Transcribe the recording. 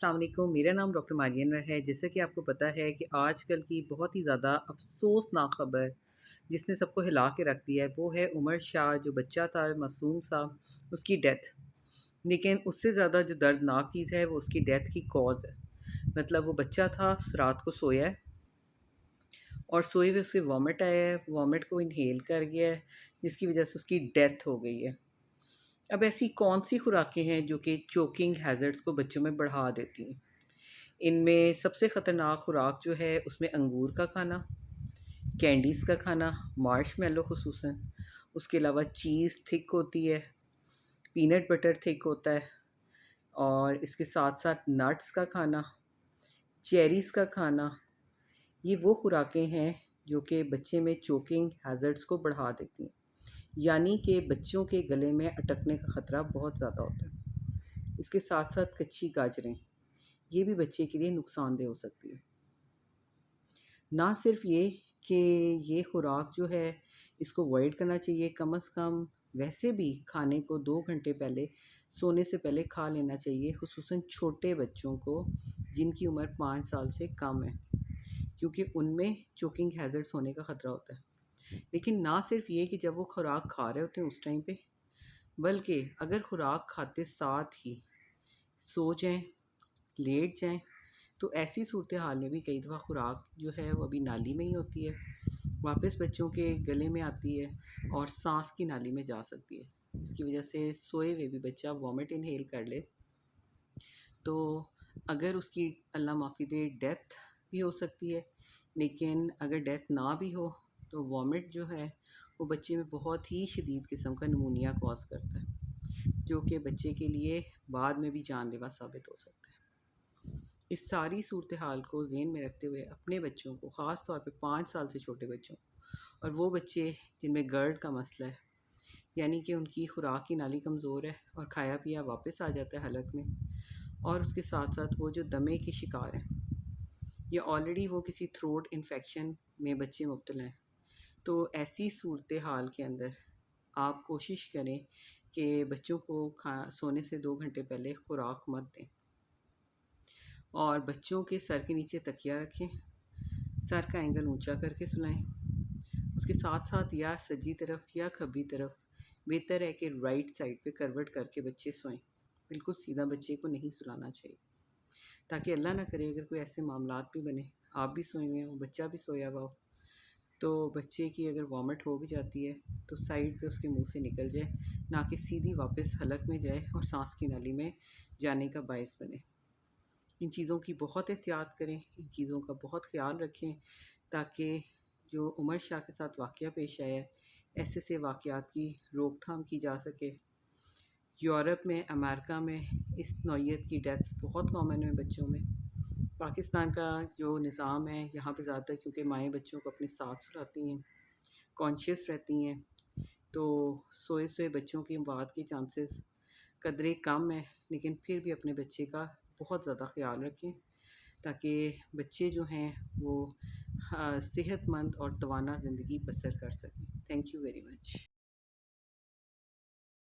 अस्सलाम वालेकुम। मेरा नाम डॉक्टर मारिया अनवर है। जैसा कि आपको पता है कि आजकल की बहुत ही ज़्यादा अफ़सोसनाक ख़बर जिसने सबको हिला के रख दिया है, वो है उमर शाह, जो बच्चा था मासूम सा, उसकी डेथ। लेकिन उससे ज़्यादा जो दर्दनाक चीज़ है वो उसकी डेथ की कॉज़ है। मतलब वो बच्चा था, रात को सोया है और सोए हुए उससे वॉमिट आया है, वॉमिट को इन्हेल कर गया है, जिसकी वजह से उसकी डेथ हो गई है। अब ऐसी कौन-सी खुराकें हैं जो कि चोकिंग हैज़र्ड्स को बच्चों में बढ़ा देती हैं? इनमें सबसे ख़तरनाक खुराक जो है उसमें अंगूर का खाना, कैंडीज़ का खाना, मार्शमैलो ख़ुसूसन, उसके अलावा चीज़ थिक होती है, पीनट बटर थिक होता है और इसके साथ-साथ नट्स का खाना, चेरीज़ का खाना, ये वो खुराकें हैं जो कि बच्चे में चोकिंग हैज़र्ड्स को बढ़ा देती हैं। यानी कि बच्चों के गले में अटकने का ख़तरा बहुत ज़्यादा होता है। इसके साथ-साथ कच्ची गाजरें, ये भी बच्चे के लिए नुकसानदेह हो सकती है। ना सिर्फ ये कि ये खुराक जो है इसको अवॉइड करना चाहिए, कम से कम वैसे भी खाने को 2 घंटे पहले, सोने से पहले खा लेना चाहिए, ख़ुसूसन छोटे बच्चों को जिनकी उम्र 5 साल से कम है, क्योंकि उनमें चोकिंग हैज़र्ड्स होने का ख़तरा होता है। लेकिन ना सिर्फ ये कि जब वो खुराक खा रहे होते हैं उस टाइम पे, बल्कि अगर खुराक खाते साथ ही सो जाएँ, लेट जाएँ, तो ऐसी सूरत हाल में भी कई दफ़ा खुराक जो है वो अभी नाली में ही होती है, वापस बच्चों के गले में आती है और सांस की नाली में जा सकती है। इसकी वजह से सोए हुए भी बच्चा वॉमिट इन्हेल कर ले, तो अगर उसकी अल्लाह माफ़ी दे डेथ भी हो सकती है। लेकिन अगर डेथ ना भी हो तो वॉमिट जो है वो बच्चे में बहुत ही शदीद किस्म का निमोनिया कॉज़ करता है, जो कि बच्चे के लिए बाद में भी जानलेवा साबित हो सकता है। इस सारी सूरत हाल को ज़हन में रखते हुए अपने बच्चों को, ख़ास तौर पे 5 साल से छोटे बच्चों और वो बच्चे जिनमें गर्ड का मसला है, यानी कि उनकी खुराक की नाली कमज़ोर है और खाया पिया वापस आ जाता है हलक में, और उसके साथ साथ वो जो दमे के शिकार हैं या ऑलरेडी वो किसी थ्रोट इन्फेक्शन में बच्चे मुब्तला हैं, तो ऐसी सूरत हाल के अंदर आप कोशिश करें कि बच्चों को सोने से 2 घंटे पहले खुराक मत दें और बच्चों के सर के नीचे तकिया रखें, सर का एंगल ऊंचा करके सुलाएं। उसके साथ साथ या सज्जी तरफ या खब्बी तरफ बेहतर है कि राइट साइड पे करवट करके बच्चे सोएं। बिल्कुल सीधा बच्चे को नहीं सुलाना चाहिए, ताकि अल्लाह ना करे अगर कोई ऐसे मामलात भी बने, आप भी सोए हुए हो, बच्चा भी सोया हुआ हो, तो बच्चे की अगर वॉमिट हो भी जाती है तो साइड पे उसके मुंह से निकल जाए, ना कि सीधी वापस हलक में जाए और सांस की नाली में जाने का बायस बने। इन चीज़ों की बहुत एहतियात करें, इन चीज़ों का बहुत ख़्याल रखें, ताकि जो उमर शाह के साथ वाक़या पेश आया है, ऐसे से वाक़यात की रोकथाम की जा सके। यूरोप में, अमेरिका में इस नौइयत की डेथ्स बहुत कॉमन है बच्चों में। पाकिस्तान का जो निज़ाम है, यहाँ पे ज़्यादातर क्योंकि माएँ बच्चों को अपने साथ सुलाती हैं, कॉन्शियस रहती हैं, तो सोए-सोए बच्चों की मौत के चांसेस कदरे कम है। लेकिन फिर भी अपने बच्चे का बहुत ज़्यादा ख़्याल रखें, ताकि बच्चे जो हैं वो सेहतमंद और तवाना ज़िंदगी बसर कर सकें। Thank you very much.